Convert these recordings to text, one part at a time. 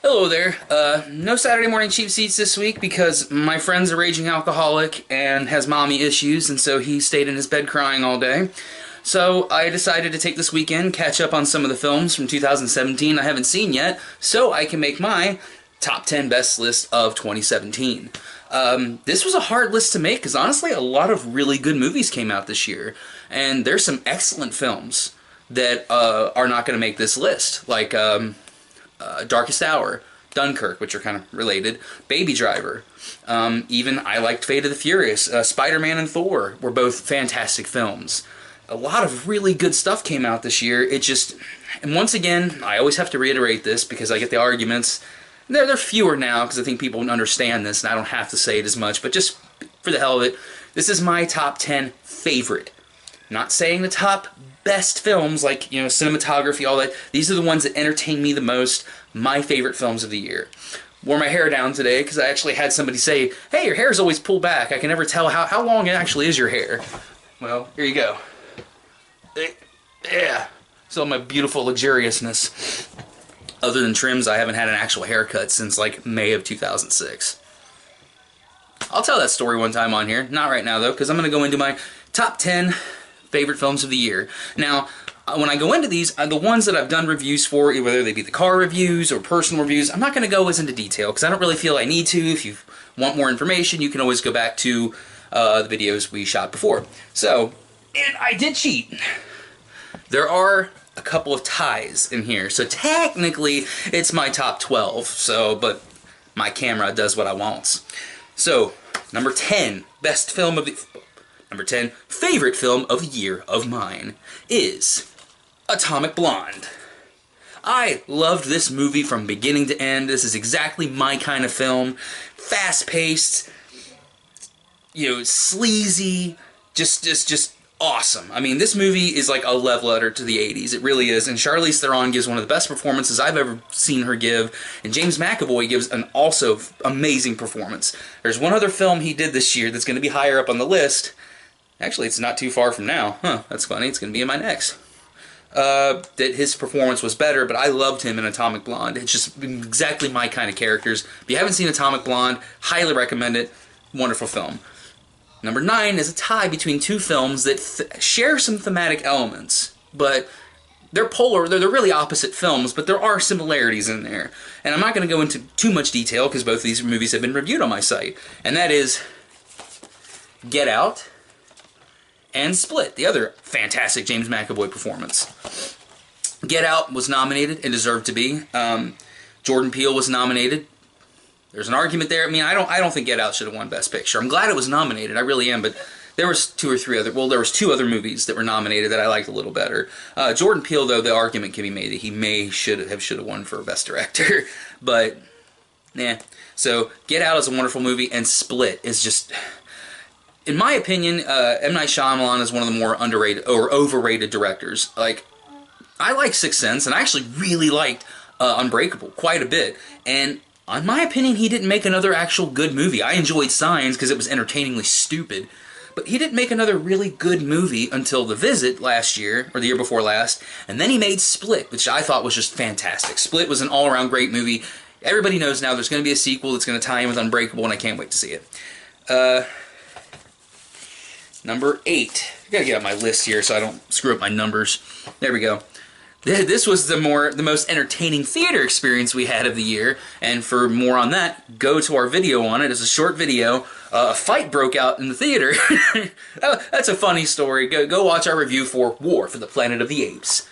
Hello there. No Saturday morning cheap seats this week because my friend's a raging alcoholic and has mommy issues, and so he stayed in his bed crying all day. So I decided to take this weekend, catch up on some of the films from 2017 I haven't seen yet, so I can make my top 10 best list of 2017. This was a hard list to make because honestly a lot of really good movies came out this year, and there's some excellent films that are not going to make this list, like Darkest Hour, Dunkirk, which are kind of related, Baby Driver, even I liked Fate of the Furious, Spider-Man and Thor were both fantastic films. A lot of really good stuff came out this year. It just, and once again, I always have to reiterate this because I get the arguments. They're fewer now because I think people understand this and I don't have to say it as much, but just for the hell of it, this is my top 10 favorite. Not saying the top best films, like, you know, cinematography, all that. These are the ones that entertain me the most, my favorite films of the year. Wore my hair down today because I actually had somebody say, hey, your hair's always pulled back. I can never tell how long it actually is your hair. Well, here you go. Yeah. So my beautiful luxuriousness. Other than trims, I haven't had an actual haircut since like May of 2006. I'll tell that story one time on here. Not right now though, because I'm going to go into my top 10 favorite films of the year. Now, when I go into these, the ones that I've done reviews for, whether they be the car reviews or personal reviews, I'm not going to go as into detail because I don't really feel I need to. If you want more information, you can always go back to the videos we shot before. So, and I did cheat. There are a couple of ties in here, so technically it's my top 12. So, but my camera does what I wants. So, number 10, best film of the... Number 10, favorite film of the year of mine is Atomic Blonde. I loved this movie from beginning to end. This is exactly my kind of film. Fast-paced, you know, sleazy, just awesome. I mean, this movie is like a love letter to the 80s. It really is. And Charlize Theron gives one of the best performances I've ever seen her give. And James McAvoy gives an also amazing performance. There's one other film he did this year that's going to be higher up on the list. Actually, it's not too far from now. Huh, that's funny. It's going to be in my next. That his performance was better, but I loved him in Atomic Blonde. It's just exactly my kind of characters. If you haven't seen Atomic Blonde, highly recommend it. Wonderful film. Number 9 is a tie between two films that share some thematic elements, but they're polar. They're really opposite films, but there are similarities in there. And I'm not going to go into too much detail because both of these movies have been reviewed on my site. And that is Get Out and Split, the other fantastic James McAvoy performance. Get Out was nominated and deserved to be. Jordan Peele was nominated. There's an argument there. I mean, I don't think Get Out should have won Best Picture. I'm glad it was nominated. I really am, but there was two other movies that were nominated that I liked a little better. Jordan Peele, though, the argument can be made that he should have won for Best Director, but nah. So Get Out is a wonderful movie, and Split is just, in my opinion, M. Night Shyamalan is one of the more underrated or overrated directors. Like, I like Sixth Sense, and I actually really liked Unbreakable quite a bit, and in my opinion, he didn't make another actual good movie. I enjoyed Signs because it was entertainingly stupid, but he didn't make another really good movie until The Visit last year, or the year before last, and then he made Split, which I thought was just fantastic. Split was an all-around great movie. Everybody knows now there's going to be a sequel that's going to tie in with Unbreakable, and I can't wait to see it. Number 8. I gotta get out my list here so I don't screw up my numbers. There we go. This was the most entertaining theater experience we had of the year, and for more on that, go to our video on it. It's a short video. A fight broke out in the theater. That's a funny story. Go watch our review for War for the Planet of the Apes.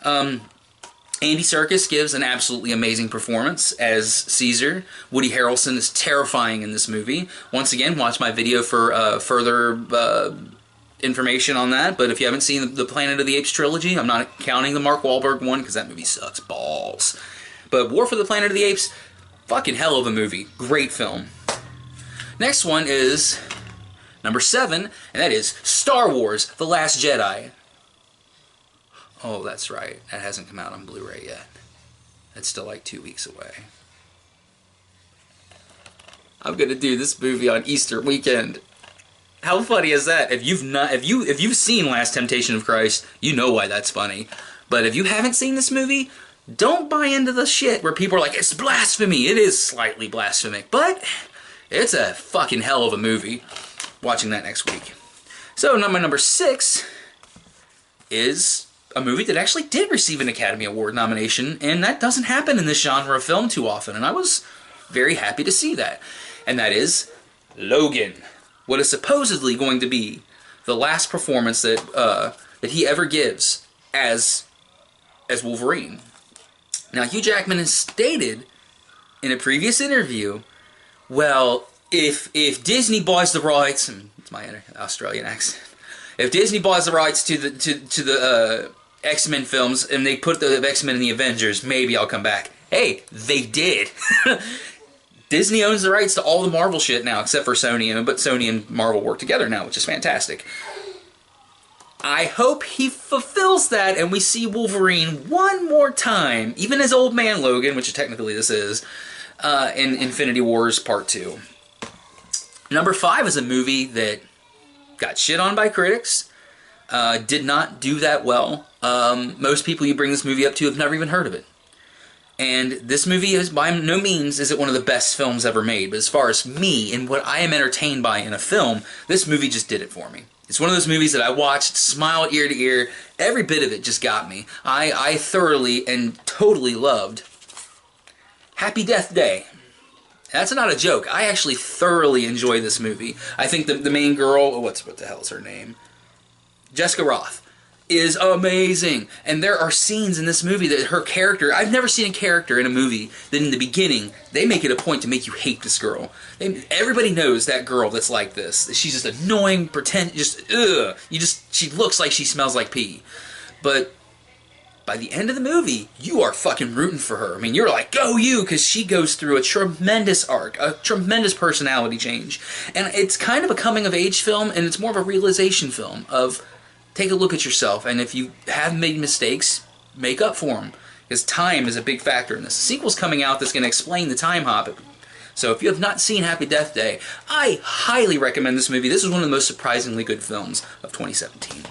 Andy Serkis gives an absolutely amazing performance as Caesar. Woody Harrelson is terrifying in this movie. Once again, watch my video for further information on that, but if you haven't seen the Planet of the Apes trilogy, I'm not counting the Mark Wahlberg one because that movie sucks balls. But War for the Planet of the Apes, fucking hell of a movie. Great film. Next one is number 7, and that is Star Wars: The Last Jedi. Oh, that's right. That hasn't come out on Blu-ray yet. That's still like 2 weeks away. I'm gonna do this movie on Easter weekend. How funny is that? If you've seen Last Temptation of Christ, you know why that's funny. But if you haven't seen this movie, Don't buy into the shit where people are like, it's blasphemy. It is slightly blasphemic, but it's a fucking hell of a movie. Watching that next week. So number 6 is a movie that actually did receive an Academy Award nomination, and that doesn't happen in this genre of film too often, and I was very happy to see that. And that is Logan. What is supposedly going to be the last performance that he ever gives as Wolverine. Now, Hugh Jackman has stated in a previous interview, well, if Disney buys the rights, and it's my Australian accent, if Disney buys the rights to the X-Men films and they put the X-Men in the Avengers, maybe I'll come back. Hey, they did. Disney owns the rights to all the Marvel shit now, except for Sony, but Sony and Marvel work together now, which is fantastic. I hope he fulfills that and we see Wolverine one more time, even as Old Man Logan, which technically this is, in Infinity Wars Part 2. Number 5 is a movie that got shit on by critics, did not do that well. Most people you bring this movie up to have never even heard of it. And this movie is by no means is it one of the best films ever made, but as far as me and what I am entertained by in a film, this movie just did it for me. It's one of those movies that I watched, smiled ear to ear, every bit of it just got me. I thoroughly and totally loved Happy Death Day. That's not a joke. I actually thoroughly enjoy this movie. I think the main girl, what the hell is her name? Jessica Roth is amazing. And there are scenes in this movie that her character, I've never seen a character in a movie that in the beginning, they make it a point to make you hate this girl. Everybody knows that girl that's like this. She's just annoying, she looks like she smells like pee. But by the end of the movie, you are fucking rooting for her. I mean, you're like, go you, because she goes through a tremendous arc, a tremendous personality change. And it's kind of a coming-of-age film, and it's more of a realization film of, take a look at yourself, and if you have made mistakes, make up for them. Because time is a big factor in this. The sequel's coming out that's going to explain the time hop. So if you have not seen Happy Death Day, I highly recommend this movie. This is one of the most surprisingly good films of 2017.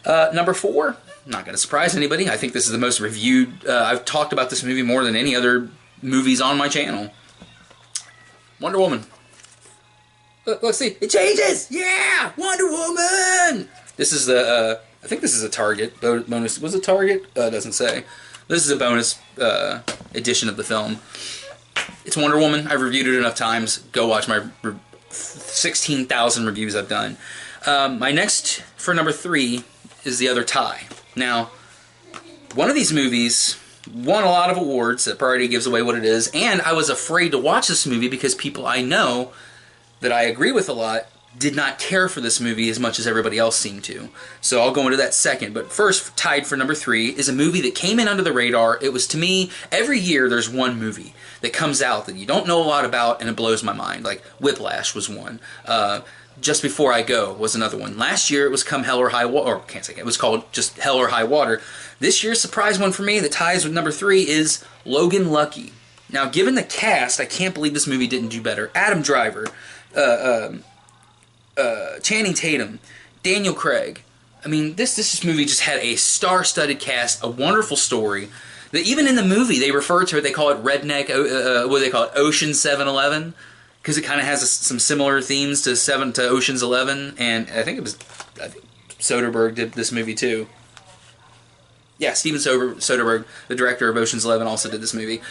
Number 4, not going to surprise anybody. I think this is the most reviewed. I've talked about this movie more than any other movies on my channel. Wonder Woman. Let's see. It changes! Yeah! Wonder Woman! This is the, I think this is a Target bonus. Was it Target? It doesn't say. This is a bonus edition of the film. It's Wonder Woman. I've reviewed it enough times. Go watch my 16,000 reviews I've done. My next, for number 3, is The Other Tie. Now, one of these movies won a lot of awards. That already gives away what it is. And I was afraid to watch this movie because people I know that I agree with a lot did not care for this movie as much as everybody else seemed to. So I'll go into that second. But first, tied for number 3, is a movie that came in under the radar. It was, to me, every year there's one movie that comes out that you don't know a lot about and it blows my mind. Like Whiplash was one. Just Before I Go was another one. Last year it was Come Hell or High Water, or can't say it was called just Hell or High Water. This year's surprise one for me that ties with number 3 is Logan Lucky. Now, given the cast, I can't believe this movie didn't do better. Adam Driver, Channing Tatum, Daniel Craig. I mean, this movie just had a star-studded cast, a wonderful story. That even in the movie, they refer to it, they call it Redneck, what do they call it, Ocean 7-Eleven? Because it kind of has some similar themes to Ocean's 11, and I think Soderbergh did this movie too. Yeah, Steven Soderbergh, the director of Ocean's 11, also did this movie.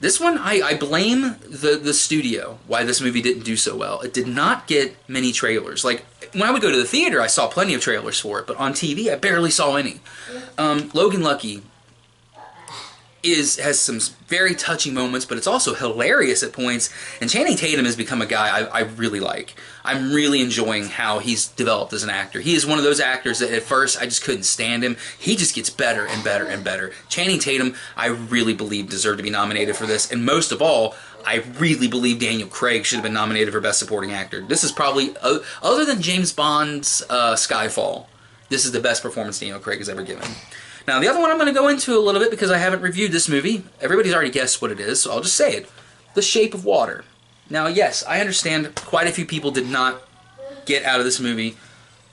This one, I blame the studio why this movie didn't do so well. It did not get many trailers. Like, when I would go to the theater, I saw plenty of trailers for it, but on TV, I barely saw any. Logan Lucky has some very touching moments, but it's also hilarious at points, and Channing Tatum has become a guy I really like. I'm really enjoying how he's developed as an actor. He is one of those actors that at first I just couldn't stand him. He just gets better and better and better. Channing Tatum, I really believe, deserved to be nominated for this, and most of all, I really believe Daniel Craig should have been nominated for Best Supporting Actor. This is probably, other than James Bond's Skyfall, this is the best performance Daniel Craig has ever given. Now, the other one I'm going to go into a little bit because I haven't reviewed this movie. Everybody's already guessed what it is, so I'll just say it. The Shape of Water. Now, yes, I understand quite a few people did not get out of this movie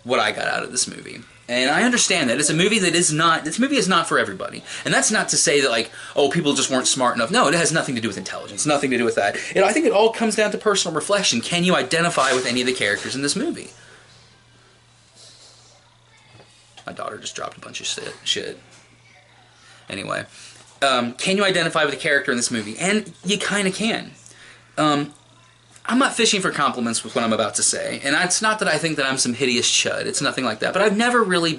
what I got out of this movie. And I understand that. It's a movie that is not, this movie is not for everybody. And that's not to say that, like, oh, people just weren't smart enough. No, it has nothing to do with intelligence, nothing to do with that. I think it all comes down to personal reflection. Can you identify with any of the characters in this movie? My daughter just dropped a bunch of shit. Anyway, can you identify with a character in this movie? And you kind of can. I'm not fishing for compliments with what I'm about to say, and it's not that I think that I'm some hideous chud. It's nothing like that. But I've never really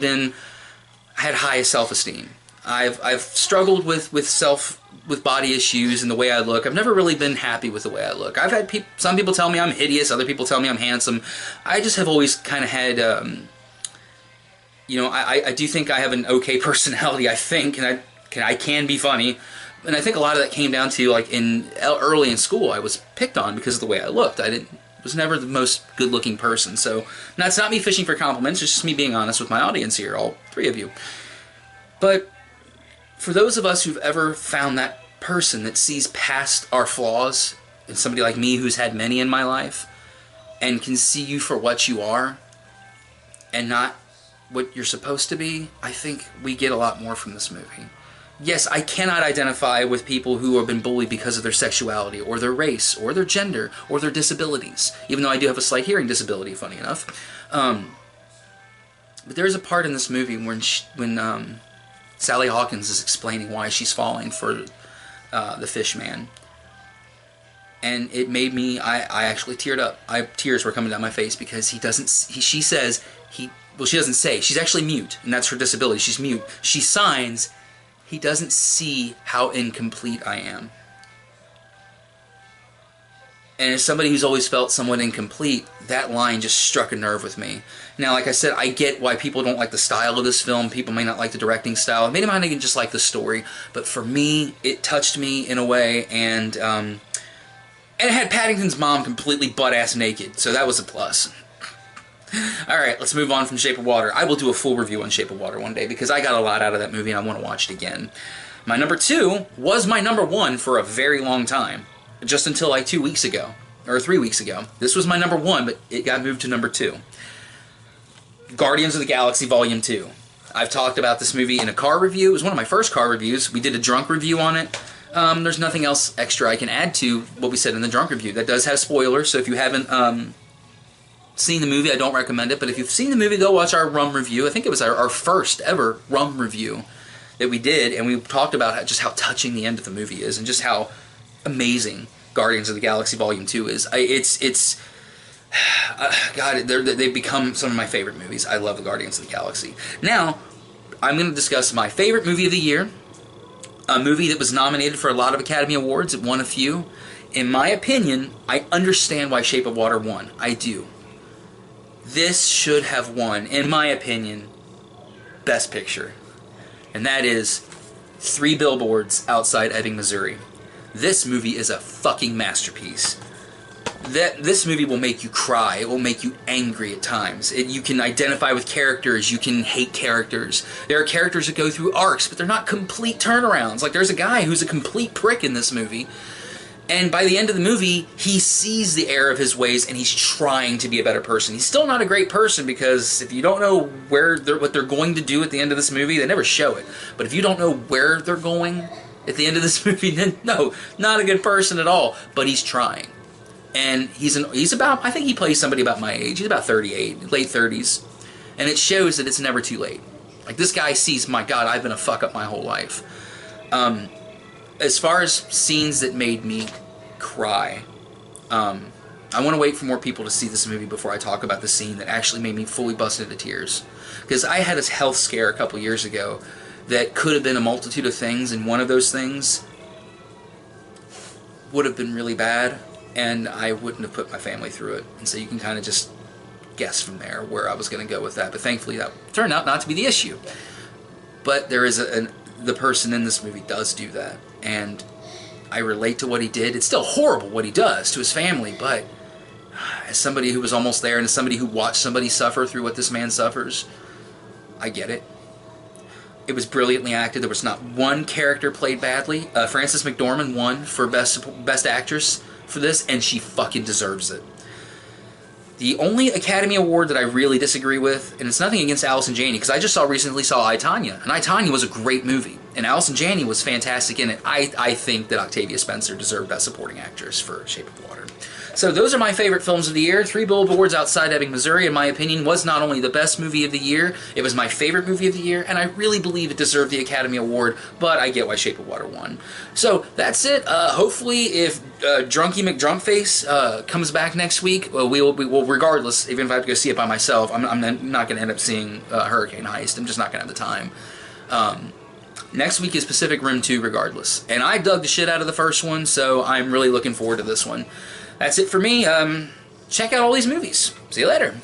had high self-esteem. I've struggled with body issues and the way I look. I've never really been happy with the way I look. I've had some people tell me I'm hideous, other people tell me I'm handsome. I just have always kind of had, I do think I have an okay personality. I think, and I can be funny. And I think a lot of that came down to, like, early in school, I was picked on because of the way I looked. Was never the most good-looking person. So, that's not me fishing for compliments, it's just me being honest with my audience here, all three of you. But for those of us who've ever found that person that sees past our flaws, and somebody like me who's had many in my life, and can see you for what you are, and not what you're supposed to be, I think we get a lot more from this movie. Yes, I cannot identify with people who have been bullied because of their sexuality, or their race, or their gender, or their disabilities. Even though I do have a slight hearing disability, funny enough. But there is a part in this movie when Sally Hawkins is explaining why she's falling for the fish man. And it made me, I actually teared up. Tears were coming down my face because she doesn't say, she's actually mute, and that's her disability, she's mute. She signs, he doesn't see how incomplete I am. And as somebody who's always felt somewhat incomplete, that line just struck a nerve with me. Now, like I said, I get why people don't like the style of this film. People may not like the directing style. They might not even just like the story. But for me, it touched me in a way, and it had Paddington's mom completely butt-ass naked, so that was a plus. Alright, let's move on from Shape of Water. I will do a full review on Shape of Water one day because I got a lot out of that movie and I want to watch it again. My number 2 was my number 1 for a very long time. Just until like 2 weeks ago. Or 3 weeks ago. This was my number 1, but it got moved to number 2. Guardians of the Galaxy Volume 2. I've talked about this movie in a car review. It was one of my first car reviews. We did a drunk review on it. There's nothing else extra I can add to what we said in the drunk review. That does have spoilers, so if you haven't seen the movie, I don't recommend it, but if you've seen the movie, go watch our rum review. I think it was our first ever rum review that we did, and we talked about just how touching the end of the movie is, and just how amazing Guardians of the Galaxy Volume 2 is. God, they've become some of my favorite movies. I love the Guardians of the Galaxy. Now, I'm going to discuss my favorite movie of the year, a movie that was nominated for a lot of Academy Awards. It won a few. In my opinion, I understand why Shape of Water won. I do. This should have won, in my opinion, Best Picture. And that is 3 Billboards Outside Ebbing, Missouri. This movie is a fucking masterpiece. This movie will make you cry. It will make you angry at times. You can identify with characters. You can hate characters. There are characters that go through arcs, but they're not complete turnarounds. Like, there's a guy who's a complete prick in this movie. And by the end of the movie, he sees the error of his ways, and he's trying to be a better person. He's still not a great person, because if you don't know what they're going to do at the end of this movie, they never show it. But if you don't know where they're going at the end of this movie, then no, not a good person at all. But he's trying. And he's about, I think he plays somebody about my age. He's about 38, late 30s. And it shows that it's never too late. Like, this guy sees, my God, I've been a fuck up my whole life. As far as scenes that made me cry, I want to wait for more people to see this movie before I talk about the scene that actually made me fully bust into tears. Because I had a health scare a couple years ago that could have been a multitude of things, and one of those things would have been really bad, and I wouldn't have put my family through it. And so you can kind of just guess from there where I was going to go with that. But thankfully that turned out not to be the issue. But there is the person in this movie does do that. And I relate to what he did. It's still horrible what he does to his family, but as somebody who was almost there and as somebody who watched somebody suffer through what this man suffers, I get it. It was brilliantly acted. There was not one character played badly. Frances McDormand won for Best Actress for this, and she fucking deserves it. The only Academy Award that I really disagree with, and it's nothing against Allison Janney, because I just recently saw I, Tonya, and I, Tonya was a great movie, and Allison Janney was fantastic in it. I think that Octavia Spencer deserved Best Supporting Actress for Shape of Water. So those are my favorite films of the year. Three Billboards Outside Ebbing, Missouri, in my opinion, was not only the best movie of the year, it was my favorite movie of the year, and I really believe it deserved the Academy Award, but I get why Shape of Water won. So that's it. Hopefully, if Drunky McDrunkface comes back next week, we'll regardless, even if I have to go see it by myself, I'm not going to end up seeing Hurricane Heist. I'm just not going to have the time. Next week is Pacific Rim 2 regardless, and I dug the shit out of the first one, so I'm really looking forward to this one. That's it for me. Check out all these movies. See you later.